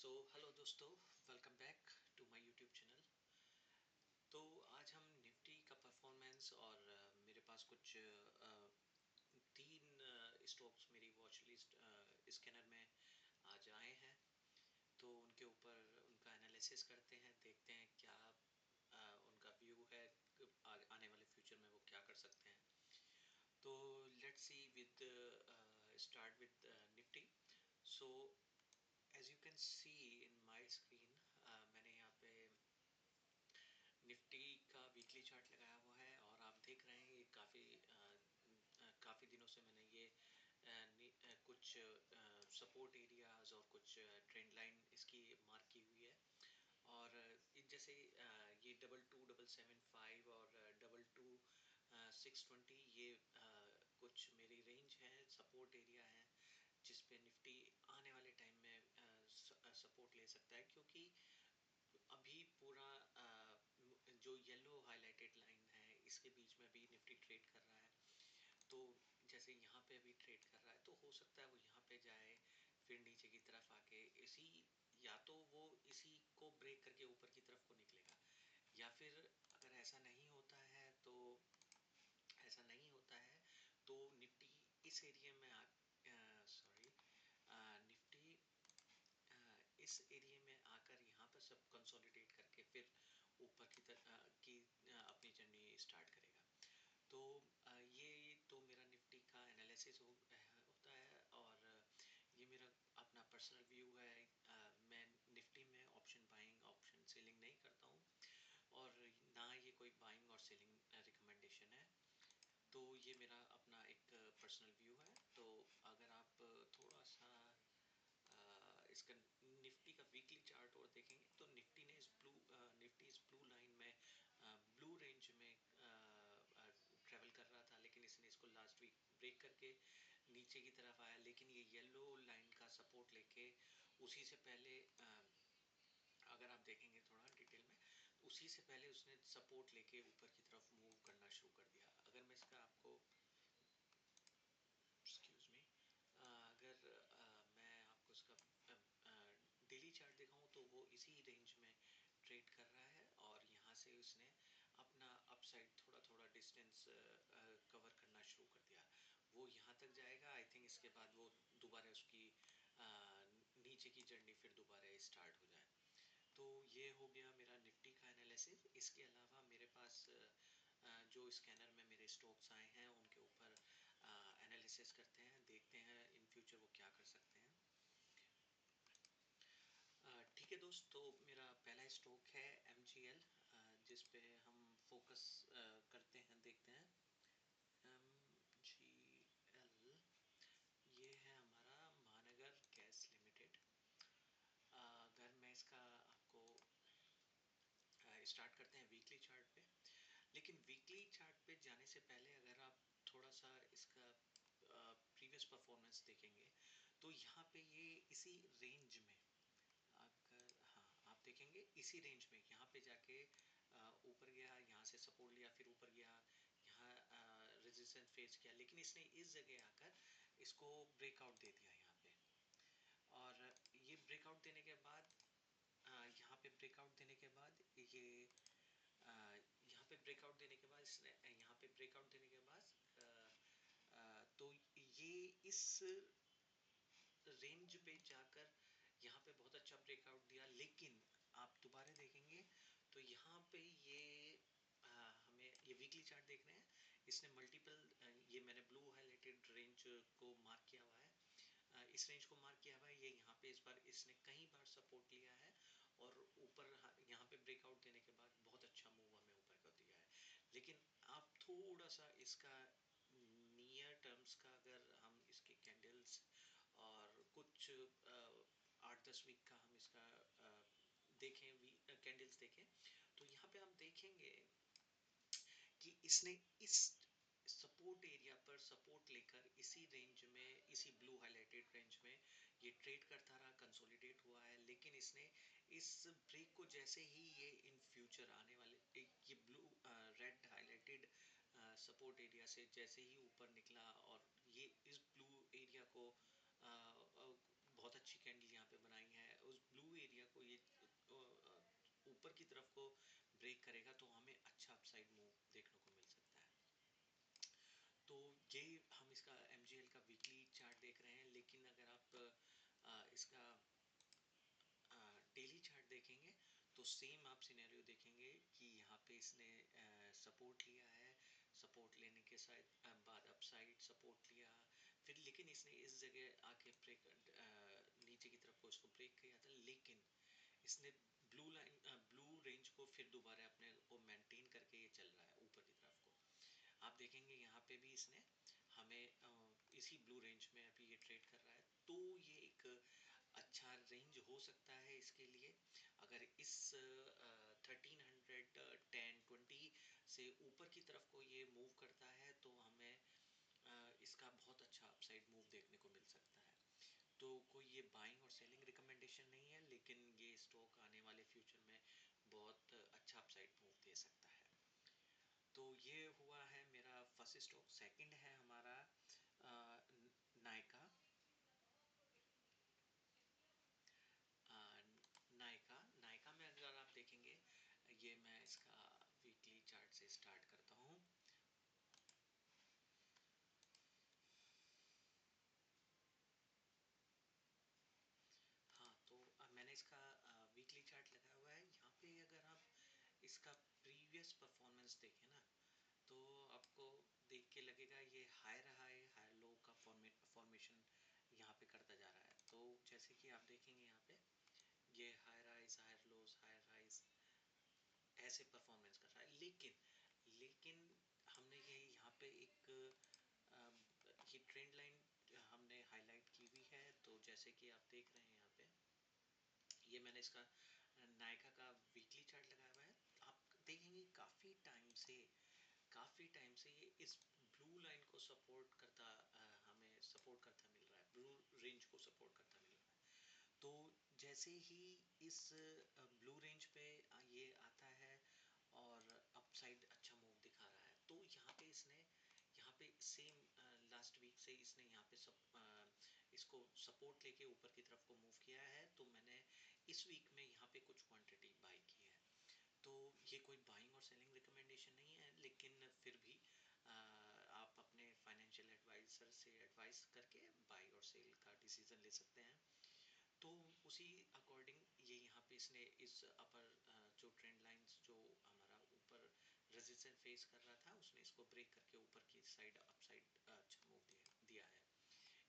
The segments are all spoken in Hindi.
हेलो दोस्तों, welcome back to my YouTube channel. तो आज हम निफ्टी का परफॉर्मेंस और मेरे पास कुछ तीन स्टॉक्स मेरी वॉच लिस्ट स्कैनर में आज आए हैं। तो उनके ऊपर उनका एनालिसिस करते हैं, देखते हैं क्या उनका व्यू है, आने वाले फ्यूचर में वो क्या कर सकते हैं। तो let's see with start with Nifty. So as you can see in my screen, मैंने यहाँ पे निफ्टी का वीकली चार्ट लगाया हुआ है और आप देख रहे हैं ये काफ़ी दिनों से मैंने ये कुछ सपोर्ट एरियाज और कुछ ट्रेंड लाइन इसकी मार्क की हुई है। और जैसे ये 22,775 और 22,620 ये कुछ मेरी रेंज है, सपोर्ट एरिया है जिस पे निफ्टी आने वाले टाइम में सपोर्ट ले सकता है। क्योंकि अभी पूरा जो येलो हाईलाइटेड लाइन है इसके बीच में अभी निफ्टी ट्रेड कर रहा है। तो जैसे यहाँ पे अभी ट्रेड कर रहा है तो हो सकता है वो यहाँ पे जाए, फिर नीचे की तरफ आके इसी, या तो वो इसी को ब्रेक करके ऊपर की तरफ को निकलेगा, या फिर अगर ऐसा नहीं होता है तो निफ्टी इस एरिया में निफ्टी इस एरिया में आकर यहाँ पर सब कंसोलिडेट करके फिर ऊपर की तरह अपनी जर्नी स्टार्ट करेगा। तो ये तो मेरा निफ्टी का एनालिसिस होता है और ये मेरा अपना पर्सनल व्यू है। मैं निफ्टी में ऑप्शन बाइंग ऑप्शन सेलिंग नहीं करता हूँ और ना ये कोई बाइंग और सेलिंग रिकमेंडेशन है। तो ये मेरा अपना एक पर्सनल व्यू है। तो अगर आप थोड़ा सा इसका निफ्टी का वीकली चार्ट और देखेंगे तो निफ्टी इस ब्लू लाइन में, ब्लू रेंज में ट्रेवल कर रहा था, लेकिन इसने इसको लास्ट वीक ब्रेक करके नीचे की तरफ आया। लेकिन ये येलो लाइन का सपोर्ट लेके उसी से पहले अगर आप देखेंगे थोड़ा डिटेल में, उसी से पहले उसने सपोर्ट लेके ऊपर की तरफ मूव करना शुरू कर दिया। अगर मैं इसका आपको एक्सक्यूज मी अगर मैं आपको इसका डेली चार्ट दिखाऊं तो वो इसी रेंज में ट्रेड कर रहा है और यहाँ से उसने अपना अपसाइड थोड़ा थोड़ा डिस्टेंस कवर करना शुरू कर दिया। वो यहाँ तक जाएगा, आई थिंक इसके बाद वो दोबारा उसकी नीचे की जर्नी फिर दोबारा स्टार्ट हो जाए। तो ये हो गया मेरा निफ्टी का एनालिसिस। इसके अलावा मेरे पास जो स्कैनर में मेरे स्टॉक्स आए हैं उनके ऊपर एनालिसिस करते हैं, देखते हैं इन फ्यूचर वो क्या कर सकते हैं। ठीक है दोस्त, तो मेरा पहला स्टॉक है MGL, जिस पे हम फोकस करते हैं, देखते हैं। MGL ये है हमारा महानगर गैस लिमिटेड। अगर मैं इसका आपको स्टार्ट करते हैं वीकली चार्ट पे। लेकिन वीकली चार्ट पे जाने से पहले अगर आप थोड़ा सा इसका प्रीवियस परफॉर्मेंस देखेंगे तो यहाँ पे ये इसी रेंज में, अगर हाँ आप देखेंगे इसी रेंज में यहाँ पे जाके ऊपर गया, यहाँ से सपोर्ट लिया, फिर ऊपर गया, यहाँ रेजिस्टेंस फेस किया, लेकिन इसने इस जगह आकर इसको ब्रेकआउट दे दिया यहाँ पे। और ये ब्रेकआउट देने के बाद यहाँ पे ब्रेकआउट देने के बाद ये यहाँ पे ब्रेकआउट देने के बाद इसने यहाँ पे ब्रेकआउट देने के बाद तो ये इस रेंज पे जाकर यहाँ पे बहुत अच्छा ब्रेकआउट दिया। लेकिन आप दोबारा देखेंगे तो यहाँ पे ये हमें ये वीकली चार्ट देख रहे हैं, इसने मल्टीपल, ये मैंने ब्लू हाईलाइटेड रेंज को मार्क किया हुआ है, इस रेंज को मार्क किया हुआ है। ये यहाँ पे इस बार इसने कई बार सपोर्ट लिया है और ऊपर यहाँ पे ब्रेकआउट देने के बाद बहुत अच्छा मूव हमें ऊपर कर दिया है। लेकिन आप थोड़ा सा इसका नियर टर्म्स का, अगर हम इसके कैंडल्स और कुछ 8-10 वीक का हम इसका देखें, कैंडल्स देखें, तो यहाँ पे हम देखेंगे कि इसने इस सपोर्ट एरिया पर सपोर्ट लेकर इसी रेंज में, इसी ब्लू हाईलाइटेड रेंज में ये ट्रेड करता रहा, कंसोलिडेट हुआ है। लेकिन इसने इस ब्रेक को जैसे ही ये इन फ्यूचर आने वाले ये blue red highlighted support area से जैसे ही ऊपर निकला और ये इस ब्लू एरिया को बहुत अच्छी कैंडल यहाँ पे बनाई है, उस ब्लू ऊपर की तरफ को ब्रेक करेगा तो हमें अच्छा अपसाइड मूव देखने को मिल सकता है। तो ये हम इसका MGL का वीकली चार्ट देख रहे हैं, लेकिन अगर आप इसका डेली चार्ट देखेंगे तो सेम आप सिनेरियो देखेंगे कि यहाँ पे इसने सपोर्ट लिया है, सपोर्ट लेने के साथ बाद अपसाइड सपोर्ट लिया, फिर लेकिन इसने इस जगह आके ब्रेक नीचे की तरफ को इसको ब्रेक किया था, लेकिन इसने ब्लू रेंज को फिर दोबारा अपने को मेंटेन करके ये चल रहा है ऊपर की तरफ को। आप देखेंगे यहाँ पे भी इसने हमें इसी ब्लू रेंज में अभी ये ट्रेड कर रहा है, तो ये एक अच्छा रेंज हो सकता है इसके लिए। अगर इस 1310-20 से ऊपर की तरफ को ये मूव करता है तो हमें इसका बहुत अच्छा अपसाइड मूव देखने को मिल सकता है। तो कोई ये बाइंग और सेलिंग रिकमेंडेशन नहीं है, लेकिन ये स्टॉक आने वाले फ्यूचर में बहुत अच्छा अपसाइड मूव दे सकता है। तो ये हुआ है मेरा फर्स्ट स्टॉक। सेकंड है हमारा नायका। नायका नायका में अगर आप देखेंगे, ये मैं इसका वीकली चार्ट से स्टार्ट करता हूँ। हाँ, तो मैंने इसका वीकली चार्ट लगाया हुआ है। यहाँ पे अगर आप इसका प्रीवियस परफॉर्मेंस देखें ना, तो आपको देख के लगेगा ये हायर हाई हायर लो का फॉर्मेशन यहाँ पे करता जा रहा है। तो जैसे कि आप देखेंगे यहाँ पे ये higher highs higher lows higher highs ऐसे परफॉर्मेंस कर रहा है, लेकिन लेकिन हमने ये यहाँ पे एक ये ट्रेंड लाइन हमने हाईलाइट की हुई है। तो जैसे कि आप देख रहे हैं यहाँ पे, ये मैंने इसका नायका का वीकली चार्ट लगाया हुआ है। आप देखेंगे काफ़ी टाइम से ये इस ब्लू लाइन को सपोर्ट करता हमें सपोर्ट करता मिल रहा है, ब्लू रेंज को सपोर्ट करता मिल रहा है। तो जैसे ही इस ब्लू रेंज पे ये आता है और अपसाइड अच्छा मूव दिखा रहा है, तो यहाँ पे सेम लास्ट वीक से इसने यहाँ पे इसको सपोर्ट लेके ऊपर की तरफ को मूव किया है। तो मैंने इस वीक में यहाँ पे कुछ क्वांटिटी बाई की है। तो ये कोई बाइंग और सेलिंग रिकमेंडेशन नहीं है, लेकिन फिर भी आप अपने फाइनेंशियल एडवाइजर से एडवाइस करके बाई और सेल का डिसीजन ले सकते हैं। तो उसी अकॉर्डिंग ये यहाँ पे इसने इस अपर जो ट्रेंड लाइंस जो हमारा ऊपर रेजिस्टेंस फेस कर रहा था, उसने इसको ब्रेक करके ऊपर की साइड अपसाइड अच्छा मूव दिया है।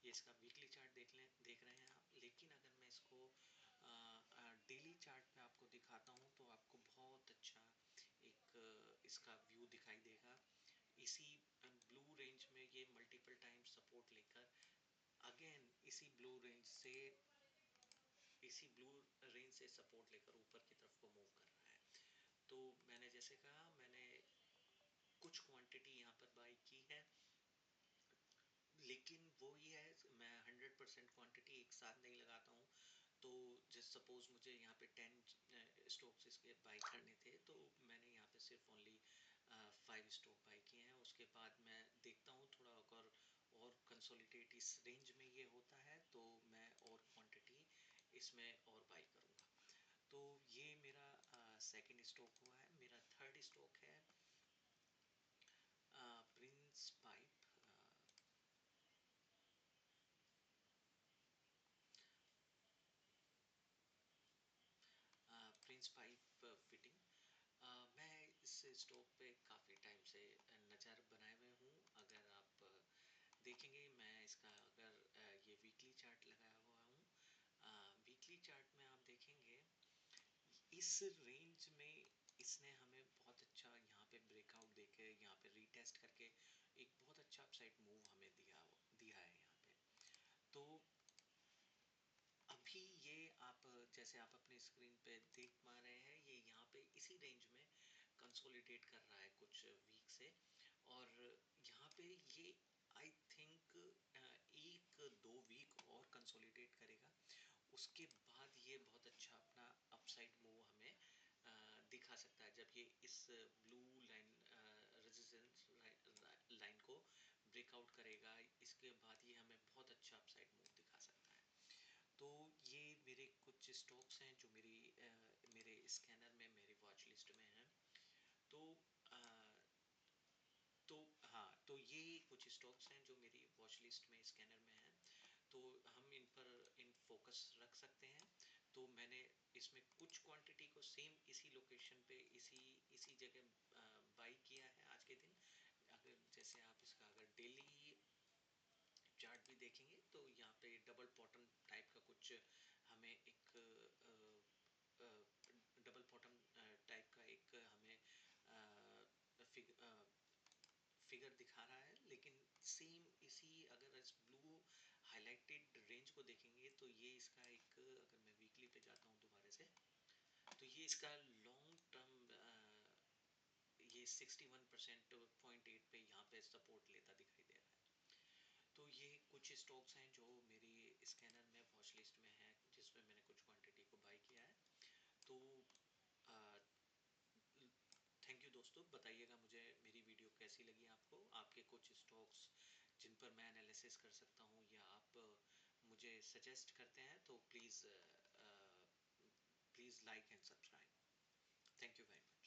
ये इसका वीकली चार्ट देख रहे हैं आप, लेकिन अगर मैं इसको डेली चार्ट पे आपको दिखाता हूँ तो आपको बहुत अच्छा एक इसका व्यू दिखाई देगा। इसी ब्लू रेंज में ये मल्टीपल टाइम सपोर्ट लेकर अगेन इसी ब्लू रेंज से सपोर्ट लेकर ऊपर की तरफ को मूव कर रहा है। तो मैंने जैसे कहा, मैंने कुछ क्वांटिटी यहाँ पर बाई की है, लेकिन वो ही है, मैं 100% क्वांटिटी एक साथ नहीं लगाता हूँ। तो जस्ट सपोज मुझे यहाँ पे 10 स्टॉक्स इसके बाई करने थे, तो मैंने यहाँ पे सिर्फ ओनली 5 स्टॉक बाई किए हैं। उसके बाद मैं देखता हूँ थोड़ा और कंसोलिडेट इस रेंज में ये होता है तो मैं और क्वांटिटी इसमें और बाई करूँगा। तो ये मेरा सेकंड स्टॉक हुआ है। मेरा थर्ड स्टॉक है Prince pipe. Prince pipe fitting. मैं इस स्टॉक पे काफ़ी टाइम से नज़र बनाए हुए हूँ। अगर आप देखेंगे, मैं इसका अगर ये वीकली चार्ट लगाया हुआ हूँ, वीकली चार्ट में आप देखेंगे इस रेंज में इसने हमें बहुत अच्छा यहाँ पे ब्रेकआउट देके यहाँ पे रीटेस्ट करके एक बहुत अच्छा अपसाइड मूव हमें दिया है यहाँ पे। तो अभी ये आप जैसे आप अपनी स्क्रीन पे देख पा रहे हैं, ये यहाँ पे इसी रेंज में कंसोलिडेट कर रहा है कुछ वीक से, और यहाँ पे ये आई थिंक 1-2 वीक और कंसोलिडेट करेगा। उसके बाद ये बहुत अच्छा अपना अपसाइड मूव हमें दिखा सकता है, जब ये इस ब्लू लाइन रेजिस्टेंस लाइन को ब्रेकआउट करेगा। इसके बाद ये हमें बहुत अच्छा अपसाइड मूव दिखा सकता है। तो ये मेरे कुछ स्टॉक्स हैं जो मेरे स्कैनर में मेरी वॉच लिस्ट में है। तो आ, तो हाँ, तो ये कुछ स्टॉक्स हैं जो मेरी वॉच लिस्ट में स्कैनर में हैं। तो हम इन पर इन फोकस रख सकते हैं। तो मैंने इसमें कुछ क्वांटिटी को सेम इसी लोकेशन पे इसी इसी जगह बाई किया है आज के दिन। अगर जैसे आप इसका अगर डेली चार्ट भी देखेंगे तो यहाँ पे डबल बॉटम टाइप का कुछ हमें एक डबल बॉटम टाइप का एक हमें फिगर दिखा रहा है। लेकिन सेम इसी अगर इस ब्लू हाईलाइटेड रेंज को देखेंगे तो ये इसका एक, अगर मैं वीकली पे जाता हूँ दोबारा से, तो ये इसका लॉन्ग टर्म ये 61% 0.8 पे यहाँ पे सपोर्ट लेता दिखाई दे रहा है। तो ये कुछ स्टॉक्स हैं जो मेरी स्कैनर में वॉच लिस्ट में है, जिसमें मैंने कुछ क्वांटिटी को बाई किया है। तो थैंक यू दोस्तों, बताइएगा मुझे मेरी वीडियो कैसी लगी आपको। आपके कुछ स्टॉक्स जिन पर मैं एनालिसिस कर सकता हूँ या आप मुझे सजेस्ट करते हैं तो please please like and subscribe. Thank you very much.